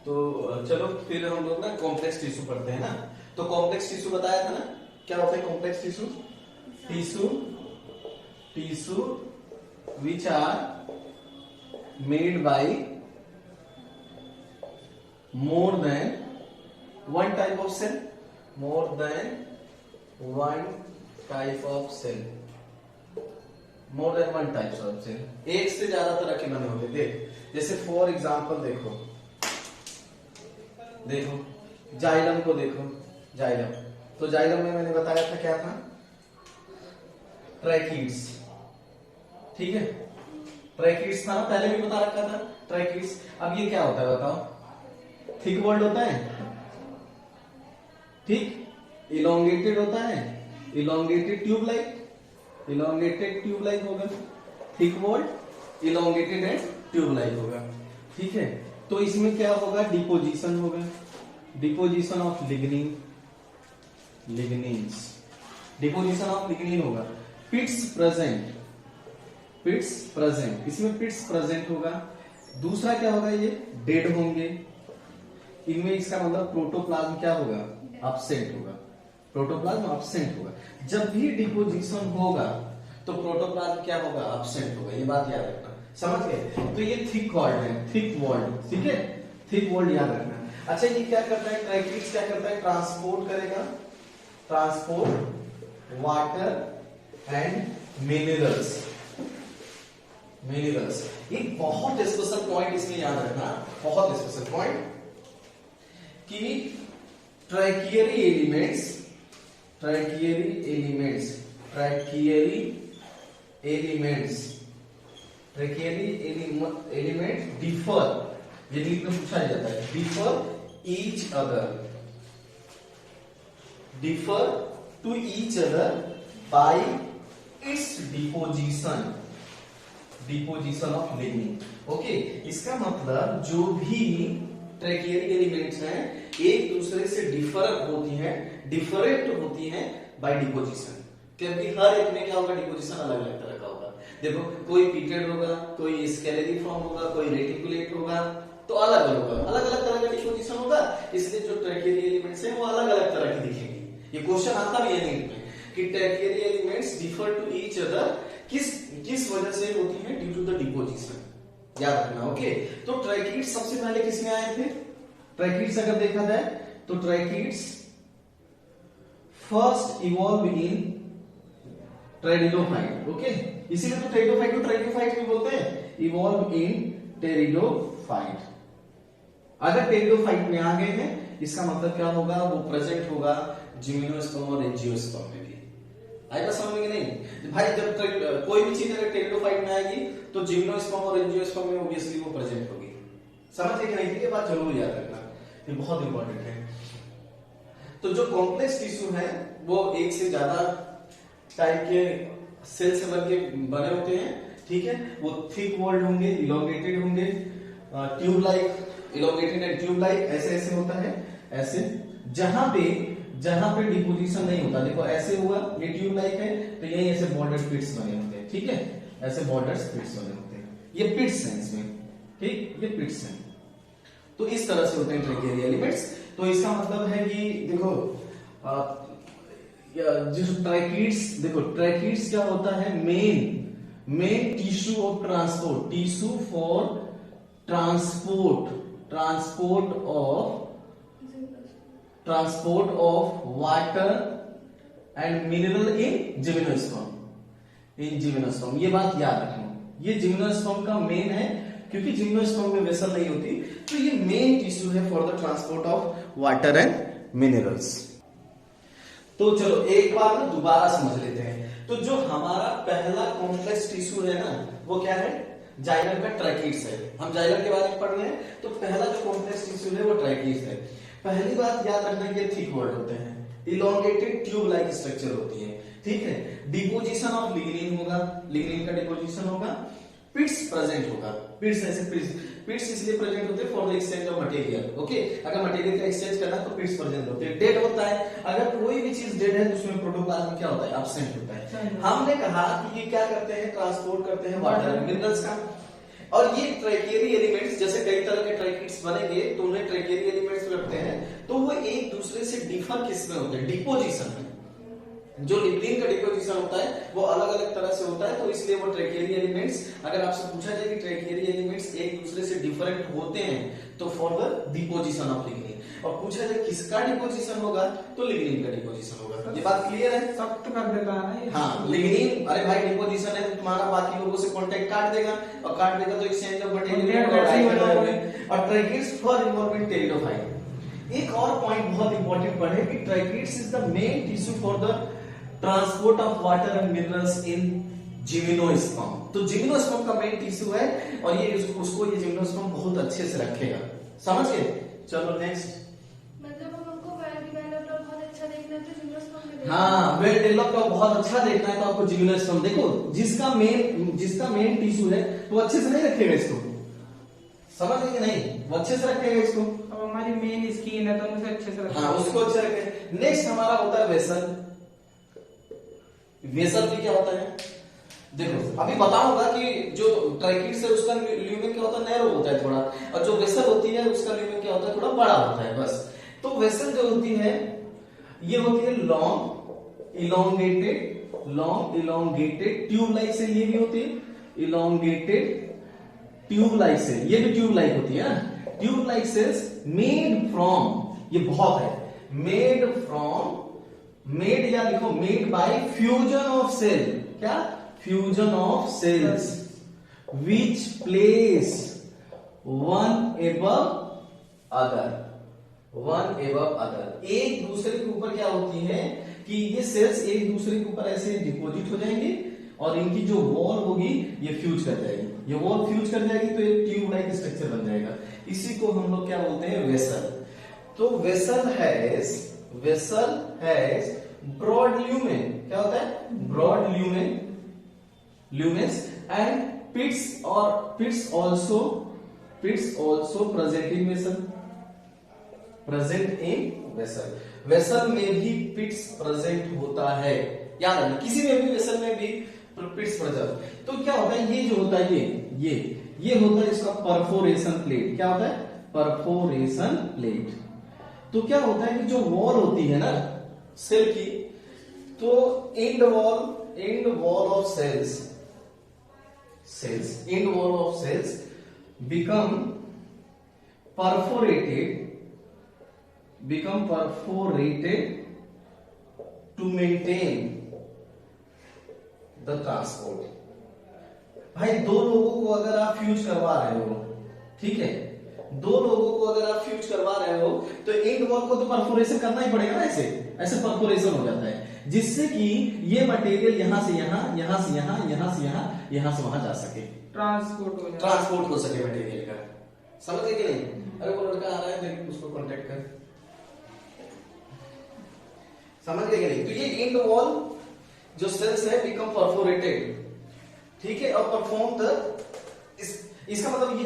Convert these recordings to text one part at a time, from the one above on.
तो चलो फिर हम लोग ना कॉम्प्लेक्स टिश्यू पढ़ते हैं ना। तो कॉम्प्लेक्स टिश्यू बताया था ना, क्या होता है complex tissue? Tissue which are made by more than one type of cell, more than one type of cell, more than one types of cell, एक से ज्यादा तरह के बने होते। देख जैसे फॉर एग्जांपल देखो जाइलम को देखो, जाइलम। तो जाइलम में मैंने बताया था क्या था, ट्रैकिड्स, ठीक है, ट्रैकिड्स था ना, पहले भी बता रखा था ट्रैकिड्स। अब ये क्या होता है बताओ? थिक वॉल्ड होता है, ठीक, इलोंगेटेड होता है, इलोंगेटेड ट्यूब लाइक होगा, thick walled elongated and tube like होगा, ठीक है। तो इसमें क्या होगा? डिपोजिशन होगा, deposition of lignin, deposition of lignin होगा। पिट्स प्रेजेंट, इसमें पिट्स प्रेजेंट होगा। दूसरा क्या होगा? ये डेड होंगे, इनमें इसका मतलब प्रोटोप्लाज्म क्या होगा? एब्सेंट होगा, प्रोटोप्लाज्म एब्सेंट होगा। जब भी डिपोजिशन होगा तो प्रोटोप्लाज्म क्या होगा? एब्सेंट होगा, ये बात याद रखना, समझ गए? तो ये थिक वॉल्ड है, थिक वॉल्ड, ठीक है, थिक वॉल्ड याद रखना। अच्छा ये क्या करता है? ट्रैकिड्स क्या करता है? ट्रांसपोर्ट करेगा, ट्रांसपोर्ट वाटर एंड मिनरल्स। एक बहुत स्पेशल पॉइंट इसमें याद रखना, बहुत स्पेशल पॉइंट, कि ट्रैकियरी एलिमेंट्स डिफर, ये नीट में पूछा जाता है, differ to each other by its deposition of lignin. Okay, इसका मतलब जो भी ट्रैकियरी एलिमेंट्स हैं एक दूसरे से डिफरेंट होती हैं बाय डिपोजिशन, क्योंकि हर एक में क्या होगा? डिपोजिशन अलग अलग तरह का होगा। देखो कोई पीटेड होगा, कोई स्केलेरिफॉर्म होगा, कोई रेटिकुलेट होगा, तो अलग अलग तरह का डिपोजिशन होगा। इसलिए जो ट्रैकियरी एलिमेंट्स हैं वो अलग अलग तरह की दिखेंगी। ये क्वेश्चन आता भी है नीट में कि tracheary elements differ to each other, किस वजह से होती है? ड्यू टू द डिपोजिशन, याद रखना। ओके, तो ट्रैकिड्स सबसे पहले किसमें आए थे? ट्रैकिड्स अगर देखा जाए तो tracheids first evolve in pteridophyte. Okay, इसीलिए तो टेरिडोफाइट को ट्रैकियोफाइट भी बोलते हैं, इवॉल्व इन टेरिडोफाइट। अगर टेरिडोफाइट में आ गए हैं इसका मतलब क्या होगा? वो प्रेजेंट होगा जिम्नोस्पर्म और एंजियोस्पर्म में भी। आएगा समझ में? नहीं भाई, जब कोई भी चीज अगर टेरिडोफाइट में आएगी तो जिम्नोस्पर्म और एंजियोस्पर्म में ऑब्वियसली वो प्रेजेंट होगी। समझ गए कि नहीं? ये बात जरूर याद रखना, ये बहुत इंपॉर्टेंट है। तो जो कॉम्प्लेक्स टिश्यू है वो एक से ज्यादा टाइप के सेल से बने होते हैं, ठीक है। वो थिक वॉल्ड होंगे, इलोंगेटेड होंगे, tube like, elongated and tube like, ऐसे होता है, ऐसे। जहां पे डिपोजिशन नहीं होता, देखो ऐसे हुआ, ये ट्यूब लाइक है तो यही ऐसे बॉर्डर पिट्स बने होते हैं, ठीक है, ऐसे बॉर्डर पिट्स बने होते हैं, ये पिट्स हैं इसमें, ठीक, ये पिट्स हैं। तो इस तरह से होते हैं ट्रैकियरी एलिमेंट्स। तो इसका मतलब है कि देखो जो ट्रैकिड्स, देखो ट्रैकिड्स क्या होता है? Main tissue of transport, tissue for transport of water and mineral in gymnosperm. ये बात याद रखना, ये जिम्नोस्पर्म का मेन है, क्योंकि जिम्नोस्पर्म में वेसल नहीं होती, तो ये मेन टिश्यू है for the transport of water and minerals. तो चलो एक बार ना दोबारा समझ लेते हैं। तो जो हमारा पहला कॉम्प्लेक्स टिश्यू है ना, वो क्या है? जाइलम का ट्रैकिड्स है। हम जाइलम के बारे में पढ़ रहे हैं, तो पहला जो कॉम्प्लेक्स टिश्यू है वो ट्रैकिड्स है। पहली बात याद रखना कि थिक वॉल्ड होते हैं, इलोंगेटेड ट्यूब लाइक स्ट्रक्चर होती है, ठीक है। डिपोजिशन ऑफ लिग्निन होगा, लिग्निन का डिपोजिशन होगा, पिट्स प्रेजेंट होगा, पिट्स इसलिए प्रेजेंट होते हैं for the exchange of material. Okay, अगर मटेरियल का एक्सचेंज करना है तो पिट्स प्रेजेंट होते हैं। डेड होता है, अगर कोई भी चीज डेड है तो उसमें प्रोटोप्लाज्म क्या होता है? एब्सेंट होता है। हमने कहा कि ये क्या करते हैं? ट्रांसपोर्ट करते हैं वाटर एंड मिनरल्स का। और ये ट्रैकियरी एलिमेंट्स, जैसे कई तरह के ट्रैकिड्स बनेंगे तो उन्हें ट्रैकेरी एलिमेंट्स लगते हैं, तो वो एक दूसरे से डिफर किस में होते हैं? डिपोजिशन में। जो लिग्निन का डिपोजिशन होता है वो अलग अलग तरह से होता है, तो इसलिए वो ट्रैकेरी एलिमेंट्स, अगर आपसे पूछा जाए कि ट्रैकेरी एलिमेंट्स एक दूसरे से डिफरेंट होते हैं तो for the deposition of lignin, और पूछा जाए किसका डिपोजिशन होगा तो लिग्निन का डिपोजिशन होगा। ये बात क्लियर है? सख्त कर देता है ना। हाँ, लिग्निन, अरे भाई डिपोजिशन है तो तुम्हारा बाकी लोगों से कांटेक्ट काट देगा, और काट देगा तो एक्सचेंज ऑफ मटेरियल, और tracheids for involve in pteridophyte. एक और पॉइंट बहुत इंपॉर्टेंट पढ़े कि tracheids is the main tissue for the transport of water and minerals in gymnosperm. तो जिम्नोस्पर्म का मेन टिश्यू है, और ये उसको ये जिम्नोस्पर्म बहुत अच्छे से रखेगा। समझ गए? चलो नेक्स्ट। मतलब हम हमको वेल डेवलप्ड और बहुत अच्छा देखना है तो जिम्नोस्पर्म में हाँ, वेल डेवलप्ड और बहुत अच्छा देखना है तो आपको जिम्नोस्पर्म देखो, जिसका मेन टिश्यू है वो अच्छे से नहीं रखेगा इसको। समझ गए कि नहीं? वो अच्छे से रखेगा इसको। अब हमारी मेन स्किन है तो हम उसे अच्छे से रखें। हाँ, उसको अच्छे रखें। नेक्स्ट हमारा होता है वेसल। वेसल भी क्या होता है? देखो अभी बताऊंगा कि जो ट्रैकिड्स है उसका ल्यूमेन क्या होता है? नैरो होता है थोड़ा, और जो वेसल होती है उसका ल्यूमेन क्या होता है? थोड़ा बड़ा होता है बस। तो वेसल जो होती है ये होती है लॉन्ग इलोंगेटेड ट्यूब लाइक से, ये भी होती है इलोंगेटेड ट्यूब लाइक से, ये भी ट्यूब लाइक होती है ना। Tube like cells made from, ये बहुत है, मेड या लिखो made by fusion of cell. क्या? Fusion of cells which place one above other. एक दूसरे के ऊपर क्या होती है कि ये सेल्स एक दूसरे के ऊपर ऐसे डिपोजिट हो जाएंगे, और इनकी जो वॉल होगी ये फ्यूज कर जाएगी। ये वॉल फ्यूज कर जाएगी तो एक ट्यूब लाइक स्ट्रक्चर बन जाएगा। इसी को हम लोग क्या बोलते हैं? वेसल। तो वेसल हैज ब्रॉड ल्यूमेन। क्या होता है? Broad lumens and pits also present in vessel. Vessel में भी पिट्स प्रेजेंट होता है, याद रखना, किसी में भी वेसल में भी पिट्स प्रेजेंट। तो क्या होता है? ये जो होता है ये होता है इसका परफोरेशन प्लेट। क्या होता है? Perforation plate. तो क्या होता है कि जो वॉल होती है ना सेल की, तो and wall of cells become perforated to maintain the transport। भाई दो लोगों को अगर आप फ्यूज करवा रहे हो, ठीक है, दो लोगों को अगर आप फ्यूज करवा रहे हो तो एंड वॉल को तो परफोरेशन करना ही पड़ेगा ना, ऐसे परफोरेशन हो जाता है, जिससे कि ये मटेरियल यहां से यहां, यहां से यहां, यहां से यहां, यहां से वहां जा सके, ट्रांसपोर्ट हो सके मटेरियल का। समझ गए कि नहीं? अरे वो लड़का आ रहा है, देख उसको कांटेक्ट कर। समझ गए कि नहीं? तो ये एंड वॉल जो सेल्स है बिकम परफोरेटेड, ठीक है, और परफॉर्म द, इसका मतलब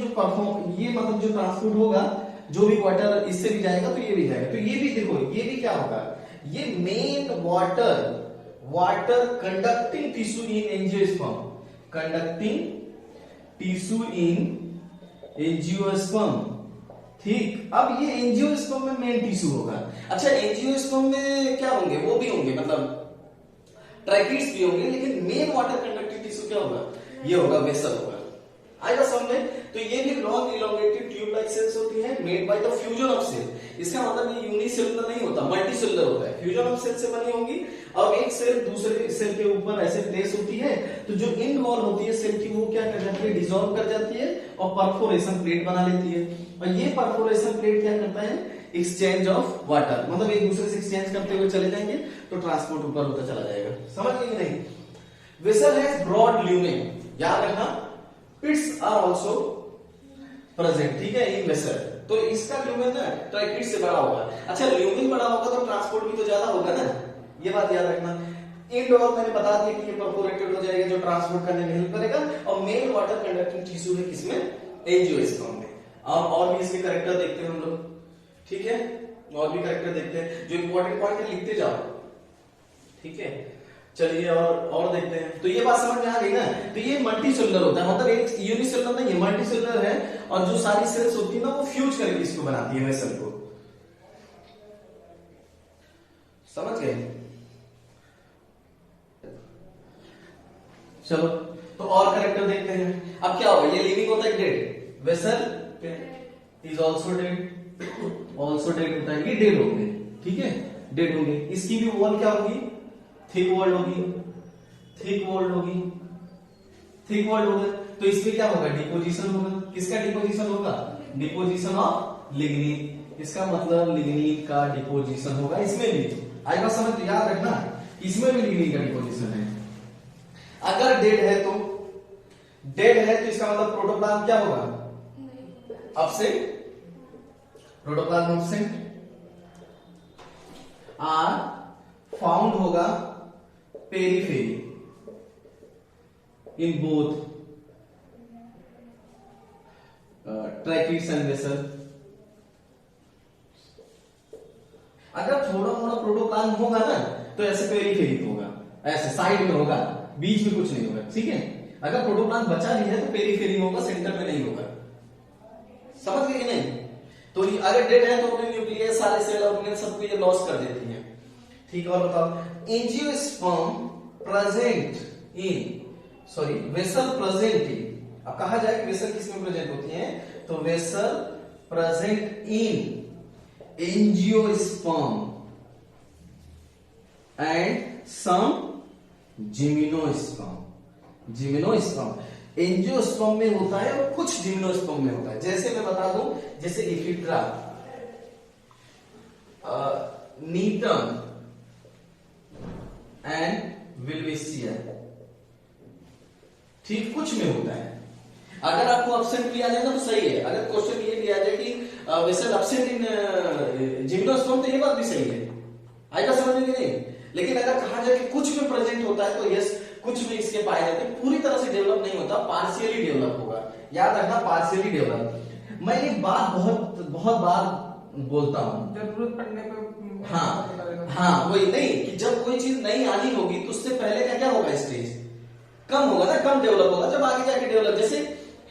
ये मतलब जो ट्रांसपोर्ट होगा, जो भी वाटर इससे भी जाएगा तो ये भी जाएगा। तो ये भी देखो, ये भी क्या होगा? ये main water conducting tissue in angiosperm, ठीक। अब ये एंजियोस्पर्म में मेन टिश्यू होगा। अच्छा, एंजियोस्पर्म में क्या होंगे? वो भी होंगे, मतलब ट्रैकिड्स भी होंगे, लेकिन मेन वाटर कंडक्टिंग टिश्यू क्या होगा? ये होगा वेसल होगा। आएगा समझ में? तो ये भी long elongated tube like cells होती है, made by the fusion of cell. इसका मतलब ये यूनिसेलुलर नहीं होता, मल्टीसेलुलर होता है। फ्यूजन ऑफ सेल से बनी होंगी, अब एक सेल दूसरे सेल के ऊपर ऐसे प्लेस होती है, तो जो इन वॉल होती है सेल की, वो क्या कर जाती है? डिसॉल्व कर जाती है और परफोरेशन प्लेट बना लेती है। और ये परफोरेशन प्लेट क्या करता है? एक्सचेंज ऑफ वाटर, मतलब एक दूसरे से एक्सचेंज करते हुए चले जाएंगे तो ट्रांसपोर्ट ऊपर होता चला जाएगा। समझ गए कि नहीं? वेसल हैज ब्रॉड ल्यूमेन, याद रखना, पिट्स आर आल्सो प्रेजेंट, ठीक है, इन वेसल। तो इसका ल्यूमेन ना ट्राइकिड से बड़ा होगा। अच्छा, ल्यूमेन बड़ा होगा तो ट्रांसपोर्ट भी तो ज्यादा होगा ना, ये बात याद रखना। एंड वॉल मैंने बता दिया कि ये परफोरेटेड हो जाएगा, जो ट्रांसपोर्ट करने में हेल्प करेगा, और मेन वाटर कंडक्टिंग टिश्यू है किसमें? एंजियोस्पर्म में। और भी इसके कैरेक्टर देखते हैं हम लोग, ठीक है, और भी कैरेक्टर देखते हैं। जो इंपॉर्टेंट पॉइंट है लिखते जाओ, ठीक है। चलिए और देखते हैं। तो ये बात समझ में आ गई ना। तो ये मल्टी सेलुलर होता है, मतलब एक यूनिसेलुलर नहीं, ये मल्टी सेलुलर है, और जो सारी सेल्स होती है ना वो फ्यूज करके इसको बनाती है वेसल को। समझ गए? चलो तो और कैरेक्टर देखते हैं। अब क्या होगा, ये लिविंग होता है dead, vessel is also dead, also dead होता है, ये डेड होंगे, ठीक है, डेड होंगे। इसकी भी वॉल क्या होगी, थिक वॉल होगी, थिक वॉल होगी, थिक वॉल होगा। तो इसमें क्या होगा, डिपोजिशन होगा। किसका डिपोजिशन होगा, डिपोजिशन ऑफ लिग्निन। इसका मतलब लिग्निन का डिपोजिशन होगा इसमें भी। आई बात समझ, याद रखना इसमें भी लिग्निन का डिपोजिशन है। अगर डेड है तो, डेड है तो इसका मतलब प्रोटोप्लाज्म क्या होगा, absent, protoplasm absent. Are found होगा periphery in both tracheids and vessel. अगर थोड़ा मोड़ा प्रोटोप्लाज्म होगा ना तो ऐसे पेरीफेरी होगा, ऐसे साइड में होगा, बीच में कुछ नहीं होगा, ठीक है। अगर प्रोटोप्लाज्म बचा भी है तो पेरीफेरी में होगा, सेंटर में नहीं होगा। समझ गए कि नहीं? तो अगर डेड है तो अपने न्यूक्लियस सारे सेल ऑर्गेनेल सबको ये लॉस कर देती है, ठीक है। और बताओ angiosperm present in, sorry vessel present इन। अब कहा जाए कि वेसल किसमें प्रेजेंट होती है, तो vessel present in angiosperm and some gymnosperm. Gymnosperm angiosperm में होता है और कुछ जिम्नोस्पर्म में होता है। जैसे मैं बता दूं, जैसे इफिड्रा, नीटम एंड विल्वेसिया, ठीक, कुछ में होता है। अगर आपको अपसेंट लिया जाए ना तो सही है। अगर क्वेश्चन ये लिया जाए कि वेसल अपसेंट इन जिम्नोस्पर्म, तो ये बात भी सही है, आएगा समझ में नहीं। लेकिन अगर कहा जाए कि कुछ में प्रेजेंट होता है तो यस, कुछ में इसके पाए जाते हैं, पूरी तरह से डेवलप नहीं होता, पार्शियली डेवलप होगा। याद रखना, पार्शियली डेवलप। मैं एक बात बहुत बार बोलता हूं, जरूरत पड़ने पर हाँ वही नहीं, कि जब कोई चीज नई आनी होगी तो उससे पहले का क्या होगा, स्टेज कम होगा ना, कम डेवलप होगा, जब आगे जाके डेवलप। जैसे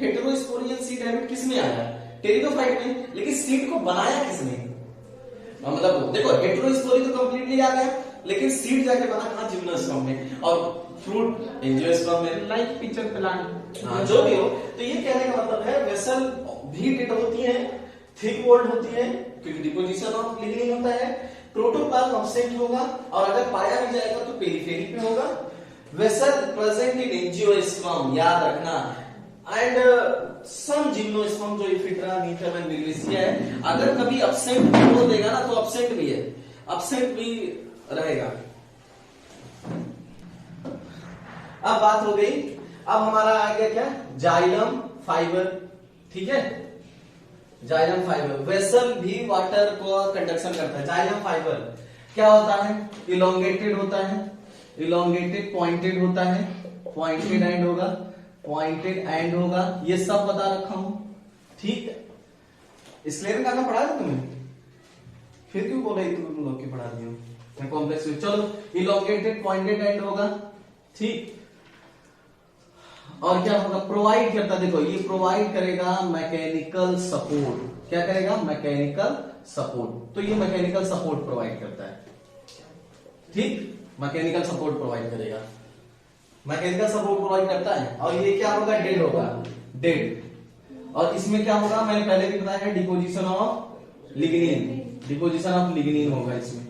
हेटेरोस्पोरियन सीड हैबिट किसमें आया, टेरिडोफाइट में, लेकिन सीड को बनाया किसने, मतलब देखो हेटेरोस्पोरी तो कंप्लीटली आ गया, लेकिन सीड जाके बना कहां, जिम्नोस्पर्म में, और फ्रूट एंजियोस्पर्म में, लाइक पिक्चर प्लांट। हाँ जो भी हो। तो ये कहने का मतलब है वेसल भी डेड होती है, थिक वॉल्ड होती है, क्योंकि डिपोजिशन ऑफ लिग्निन होता है, प्रोटोप्लाज्म अपसेंट होगा, और अगर पाया भी जाएगा तो पेरीफेरी पे होगा। वेसल प्रेजेंट इन एंजियोस्पर्म, याद रखना, एंड सम जिम्नोस्पर्म जो इफिड्रा, नीटम एंड विल्वेसिया है। अगर कभी अपसेंट बोल देगा ना तो अपसेंट भी है, अपसेंट भी रहेगा। अब बात हो गई, अब हमारा आ गया क्या, जाइलम फाइबर, ठीक है, जाइलम फाइबर। वेसल भी वाटर को कंडक्शन करता है। जाइलम फाइबर क्या होता है, इलोंगेटेड होता है, इलोंगेटेड पॉइंटेड होता है, पॉइंटेड एंड होगा, पॉइंटेड एंड होगा, ये सब बता रखा हूं, ठीक। स्लेरन का पढ़ा था तुम्हें, फिर क्यों बोला तुम लोग की पढ़ा दिया मैं कॉम्प्लेक्स। चलो इलोंगेटेड पॉइंटेड एंड होगा, ठीक। और क्या होगा, प्रोवाइड करता, देखो ये प्रोवाइड करेगा मैकेनिकल सपोर्ट। क्या करेगा, मैकेनिकल सपोर्ट। तो ये मैकेनिकल सपोर्ट प्रोवाइड करता है, ठीक, मैकेनिकल सपोर्ट प्रोवाइड करेगा, मैकेनिकल सपोर्ट प्रोवाइड करता है। और ये क्या होगा, डेड होगा, डेड। और इसमें क्या होगा, मैंने पहले भी बताया, deposition of lignin, deposition of lignin होगा इसमें,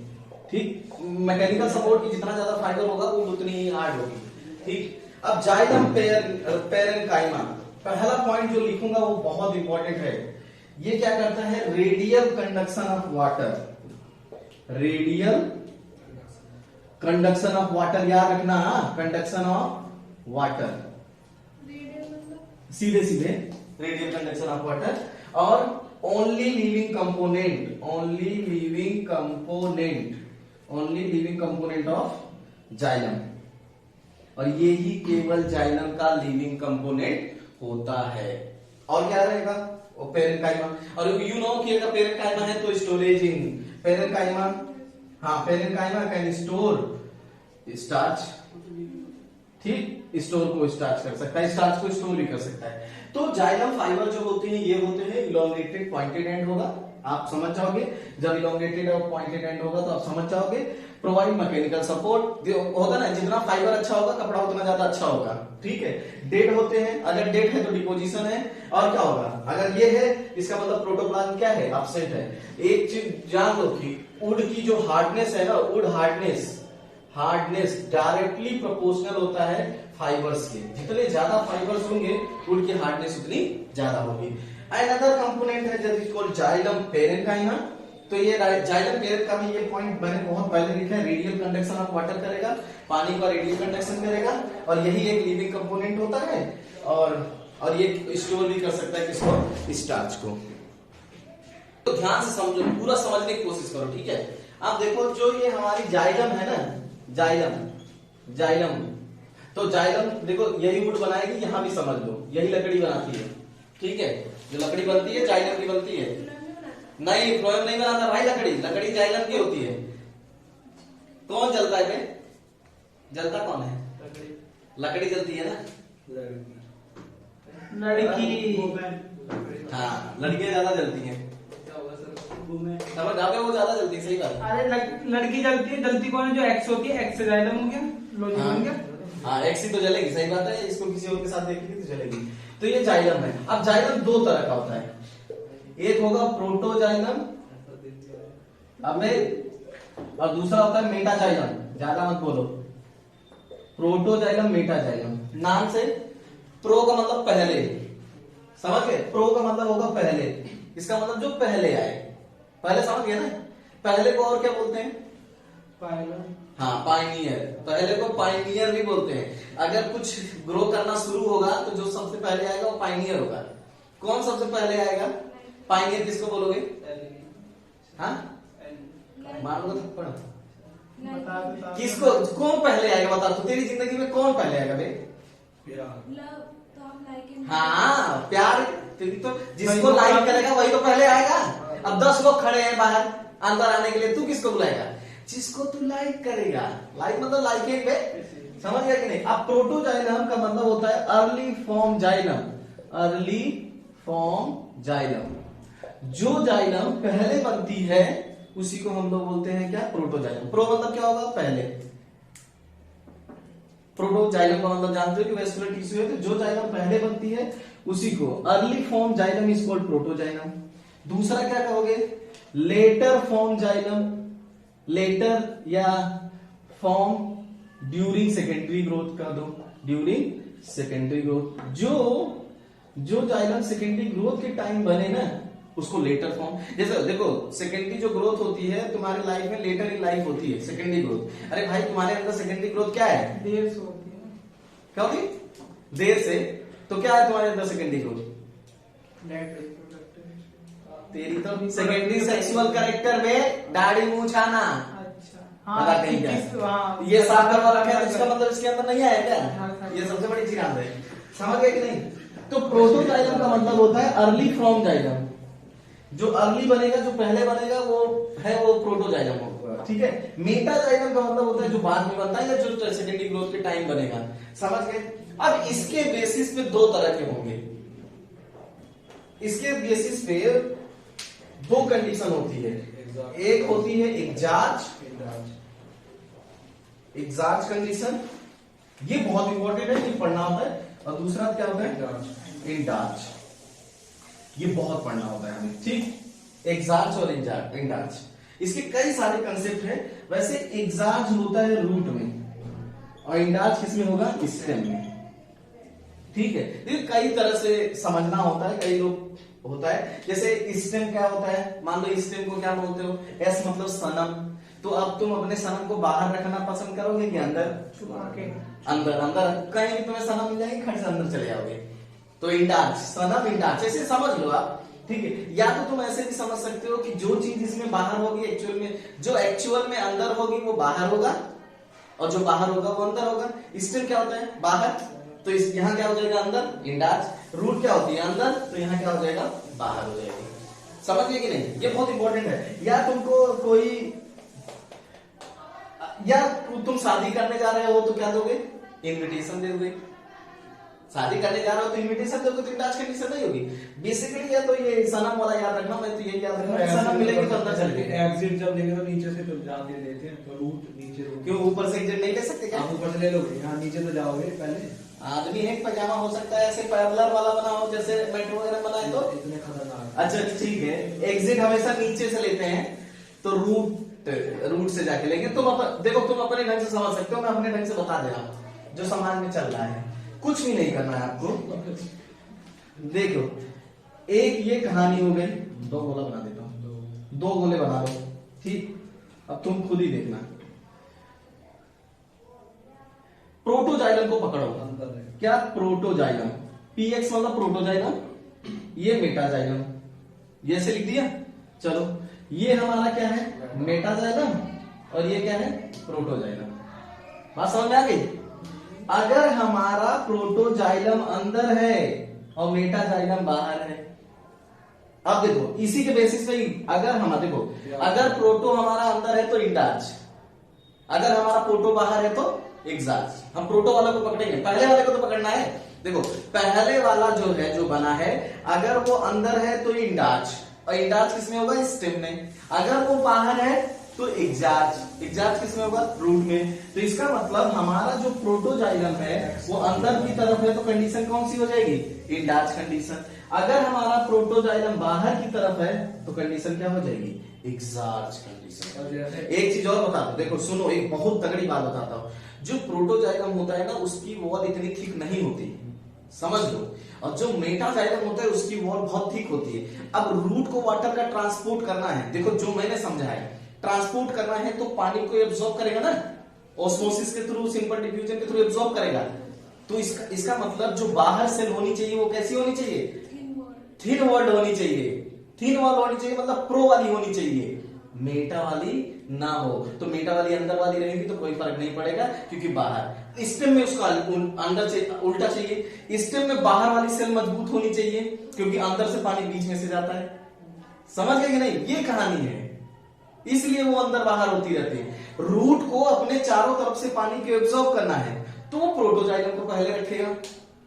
ठीक। मैकेनिकल सपोर्ट की जितना ज्यादा फाइबर होगा वो उतनी ही हार्ड होगी, ठीक। अब जाइलम पेरेन्काइमा, पहला पॉइंट जो लिखूंगा वो बहुत इंपॉर्टेंट है। ये क्या करता है, radial conduction of water, radial conduction of water, याद रखना, कंडक्शन ऑफ वाटर, सीधे सीधे रेडियल कंडक्शन ऑफ वाटर। और only living component, only living component, only living component of xylem. और ये ही केवल जाइलम का लिविंग कंपोनेंट होता है। और क्या रहेगा, वो पेरेन्काइमा। और यू नो कि अगर पेरेन्काइमा है तो स्टोरेज इन पेरेन्काइमा, हाँ पेरेन्काइमा कैन स्टोर स्टार्च, ठीक, स्टोर को स्टार्च कर सकता है, स्टार्च को स्टोर भी कर सकता है। तो जाइलम फाइबर जो होते हैं ये होते हैं इलोंगेटेड पॉइंटेड एंड होगा, आप समझ जाओगे। जब इलोंगेटेड और पॉइंटेड एंड होगा तो आप समझ जाओगे। प्रोवाइड मैकेनिकल सपोर्ट, होता ना, जितना फाइबर अच्छा होगा कपड़ा उतना ज्यादा अच्छा होगा, ठीक है। डेड होते हैं, अगर डेड है तो डिपोजिशन है, और क्या होगा, अगर ये है इसका मतलब प्रोटोप्लाज्म क्या है, अपसेट है। एक चीज जान लो कि वुड की जो हार्डनेस है ना, वुड हार्डनेस डायरेक्टली प्रोपोर्शनल होता है फाइबर्स के, जितने ज्यादा फाइबर्स होंगे वुड की हार्डनेस उतनी ज्यादा होगी। एंड अदर कंपोनेंट है that is called xylem parenchyma. तो ये जाइलम पेरेंट का भी ये पॉइंट मैंने बहुत पहले लिखा है, रेडियल कंडक्शन ऑफ वाटर करेगा, पानी का रेडियल कंडक्शन करेगा, और यही एक लिविंग कंपोनेंट होता है, और ये स्टोर भी कर सकता है किसको, स्टार्च को। तो ध्यान से समझो, पूरा समझने की कोशिश करो, ठीक है। आप देखो जो ये हमारी जाइलम है ना, जाइलम, तो जाइलम देखो यही वुड बनाएगी, यहां भी समझ लो यही लकड़ी बनाती है, ठीक है। जो लकड़ी बनती है जाइलम की बनती है, नहीं फ्लोएम नहीं बनाता भाई, लकड़ी जाइलम की होती है। कौन जलता है बे, जलता कौन है, लकड़ी जलती है ना, लड़की। हाँ लड़कियां ज्यादा जलती हैं, समझ आ गए, वो ज्यादा जलती है, सही बात है। अरे लड़की जलती है, जलती कौन है, जो एक्स होती है, एक्स जाइलम हो गया, लॉजिक बन गया। हाँ एक्स ही तो जलेगी, सही बात है, इसको किसी और के साथ देखेगी तो जलेगी। तो ये जाइलम है। अब जाइलम दो तरह का होता है, एक होगा प्रोटोजाइलम, और दूसरा होता है मेटाजाइलम। ज्यादा मत बोलो, प्रोटोजाइलम मेटाजाइलम। नाम से प्रो का मतलब पहले, समझ गए, प्रो का मतलब होगा पहले, इसका मतलब जो पहले आए, पहले समझ गए ना। पहले को और क्या बोलते हैं, हाँ पाइनियर, पहले को पाइनियर भी बोलते हैं। अगर कुछ ग्रो करना शुरू होगा तो जो सबसे पहले आएगा वो पाइनियर होगा। कौन सबसे पहले आएगा, पाइनियर किसको बोलोगे, हाँ मार लो थप्पड़, किसको, कौन पहले आएगा बता, तो तेरी जिंदगी में कौन पहले आएगा बे, हाँ प्यार, तो जिसको लाइक करेगा वही तो पहले आएगा। अब 10 लोग खड़े हैं बाहर अंदर आने के लिए, तू किसको बुलाएगा, जिसको तू लाइक करेगा। लाइक मतलब लाइकिंग पे, समझ गया कि नहीं। अब प्रोटोजाइलम का मतलब होता है early form xylem, early form xylem. जो जाइलम पहले बनती है उसी को हम लोग बोलते हैं क्या, प्रोटोजाइलम। प्रो मतलब क्या होगा, पहले। प्रोटोजाइलम का मतलब जानते हो कि वेस्कुलर टिश्यू है, तो जो जाइलम पहले बनती है उसी को early form xylem is called protoxylem. दूसरा क्या कहोगे, लेटर फॉर्म जाइलम, लेटर या फॉर्म ड्यूरिंग सेकेंडरी ग्रोथ कर दो, ड्यूरिंग सेकेंडरी ग्रोथ। जो जाइलम सेकेंडरी ग्रोथ के टाइम बने ना उसको लेटर फॉर्म। जैसे देखो सेकेंडरी जो ग्रोथ होती है तुम्हारी लाइफ में, लेटर इन लाइफ होती है सेकेंडरी ग्रोथ। अरे भाई तुम्हारे अंदर सेकेंडरी ग्रोथ क्या है, देर से होती है, क्या होती, देर से। तो क्या है तुम्हारे अंदर सेकेंडरी ग्रोथ, तेरी तो सेकेंडरी सेक्सुअल कैरेक्टर में दाढ़ी मूंछ आना। पता कहीं क्या ये साफ करवा रखा है, इसका मतलब इसके अंदर नहीं आया क्या, ये सबसे बड़ी चीज है, समझ गए कि नहीं। तो प्रोटोजाइलम का मतलब होता है अर्ली फॉर्म जाइलम, जो अर्ली बनेगा, जो पहले बनेगा वो है वो प्रोटोजाइलम होगा, ठीक है। मेटाजाइलम का मतलब होता है जो बाद में बनता है या जो सेकेंडरी ग्रोथ के टाइम बनेगा, समझ गए। अब इसके बेसिस पे दो तरह के होंगे, इसके बेसिस पे दो कंडीशन होती है, एक होती है एग्जाज कंडीशन, ये बहुत इंपॉर्टेंट है, ये पढ़ना होता है। और दूसरा क्या होता है, इंडाज, ये बहुत पढ़ना होता है हमें, ठीक। एग्जाज और इंडाज, इसके कई सारे कंसेप्ट हैं। वैसे एग्जाज होता है रूट में और इंडाज किसमें होगा, स्टेम में, ठीक है। लेकिन कई तरह से समझना होता है, कई लोग होता है। जैसे स्टेम क्या होता है, मान लो स्टेम को क्या बोलते हो, एस मतलब सनम, तो अब तुम अपने सनम को बाहर रखना पसंद करोगे कि अंदर, अंदर कहीं भी तुम्हें सनम मिल जाएगी, खट से अंदर चले जाओगे। तो इंडाज, सनम इंडाज, ऐसे समझ लो आप, ठीक है। या तो तुम ऐसे भी समझ सकते हो कि जो चीज इसमें बाहर होगी एक्चुअल में, जो एक्चुअल में अंदर होगी वो बाहर होगा, और जो बाहर होगा वो अंदर होगा। स्टेम क्या होता है, बाहर, तो इस यहाँ क्या हो जाएगा, अंदर। इंडाज, रूट क्या होती है, अंदर, तो यहाँ क्या हो जाएगा, बाहर हो जाएगी। समझ गए कि नहीं, ये बहुत इंपॉर्टेंट है। या तुमको कोई या तुम शादी करने जा रहे हो तो क्या दोगे, इनविटेशन दे दोगे। शादी करने जा रहे हो तो इनविटेशन दोगे, तो इंडाज कंडीशन नहीं होगी। बेसिकली या तो ये सनम वाला याद रखना, मैं तो ये याद रखना, सनम मिलेगी तो अंदर चल गए। एग्जिट जब देंगे तो नीचे से तो जान दे देते हैं, तो रूट नीचे क्यों ऊपर से एग्जिट नहीं ले सकते क्या? आप ऊपर से ले लोगे, यहाँ नीचे तो जाओगे पहले। आदमी है, पजामा हो सकता है ऐसे पैरेलल वाला बना हो जैसे मेट्रो वगैरह बनाए तो। इतने खतरनाक। अच्छा ठीक है, एग्जिट हमेशा नीचे से लेते हैं, तो रूट से जाके लेंगे। देखो तुम अपने ढंग से समझ सकते हो, मैं अपने ढंग से बता दे रहा हूँ जो समाज में चल रहा है। कुछ भी नहीं करना है आपको। देखो एक ये कहानी हो गई, दो गोला बना देता हूं, दो गोले बना लो, ठीक। अब तुम खुद ही देखना, प्रोटोजाइलम को पकड़ो। अंदर है क्या प्रोटोजाइलम, पीएक्स मतलब प्रोटोजाइलम, ये मेटाजाइलम, ये से लिख दिया। चलो ये हमारा क्या है, मेटाजाइलम, और ये क्या है, प्रोटोजाइलम। बात समझ में आ गई? अगर हमारा प्रोटोजाइलम अंदर है और मेटाजाइलम बाहर है, अब देखो इसी के बेसिस पे ही अगर हम देखो, अगर प्रोटो हमारा अंदर है तो इंडाज, अगर हमारा प्रोटो बाहर है तो एग्जाज। हम प्रोटो वाला को पकड़ेंगे, पहले वाले को तो पकड़ना है। देखो पहले वाला जो है, जो बना है, अगर वो अंदर है तो इंडाज, और इंडाज किसमें होगा, स्टेम में। अगर वो बाहर है तो एग्जाज, एग्जाज किसमें होगा, रूट में। तो इसका मतलब हमारा जो प्रोटोजाइलम है वो अंदर की तरफ है, तो कंडीशन कौन सी हो जाएगी, इंडाज कंडीशन। अगर हमारा प्रोटोजाइलम बाहर की तरफ है तो कंडीशन क्या हो जाएगी, एग्जाज कंडीशन। एक चीज और बता दो, देखो सुनो, एक बहुत तगड़ी बात बताता हूं। जो प्रोटोजाइलम होता है ना, उसकी वॉल इतनी थिक नहीं होती, समझ लो। और जो मेटाजाइलम होता है उसकी वॉल बहुत थिक होती है। अब रूट को वाटर का ट्रांसपोर्ट करना है, देखो जो मैंने समझा है, ट्रांसपोर्ट करना है तो पानी को एब्जॉर्ब करेगा ना, ऑस्मोसिस के थ्रू, सिंपल डिफ्यूजन के थ्रू एब्जॉर्ब करेगा। तो इसका मतलब जो बाहर सेल होनी चाहिए वो कैसी होनी चाहिए, थिन वॉल्ड होनी चाहिए। थिन वॉल होनी चाहिए मतलब प्रो वाली होनी चाहिए, मेटा वाली ना हो। तो मेटा वाली अंदर वाली रहेगी तो कोई फर्क नहीं पड़ेगा, क्योंकि बाहर स्टेम में उसका अंदर से उल्टा चाहिए। स्टेम में बाहर वाली सेल मजबूत होनी चाहिए, क्योंकि अंदर से पानी बीच में से जाता है। समझ गए कि नहीं, ये कहानी है, इसलिए वो अंदर बाहर होती रहती है। रूट को अपने चारों तरफ से पानी को एब्जॉर्ब करना है, तो वो प्रोटोजाइलम को पहले रखेगा,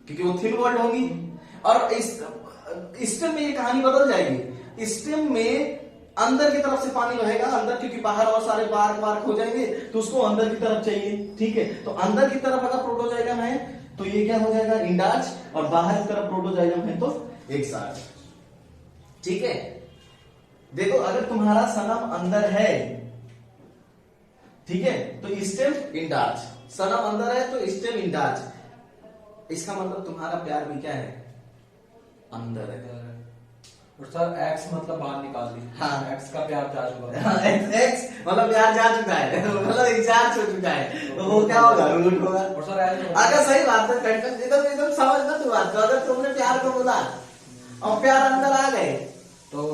क्योंकि वो थिन वॉल्ड होगी। और स्टेम में ये कहानी बदल जाएगी। स्टेम में अंदर की तरफ से पानी बहेगा अंदर, क्योंकि बाहर और सारे बार्क हो जाएंगे, तो उसको अंदर की तरफ चाहिए, ठीक है। तो अंदर की तरफ अगर प्रोटोजाइलम है तो ये क्या हो जाएगा, इंडाज, और बाहर की तरफ प्रोटोजाइलम है तो एग्जाज, ठीक है। देखो अगर तुम्हारा सनम अंदर है, ठीक है, तो स्टेम इंडाज, सनम अंदर है तो स्टेम इंडाज। इसका मतलब तुम्हारा प्यार भी क्या है, अंदर है। और सर एक्स मतलब बाहर निकाल दी। हाँ। एक्स का प्यार जा चुका है। एक्स मतलब प्यार जा चुका है, मतलब एग्जाज हो चुका है, तो वो क्या होगा, रूट होगा। और सर अगर सही बात है, एकदम समझना तू बात। तो अगर तुमने प्यार को बोला और प्यार अंदर आ गए तो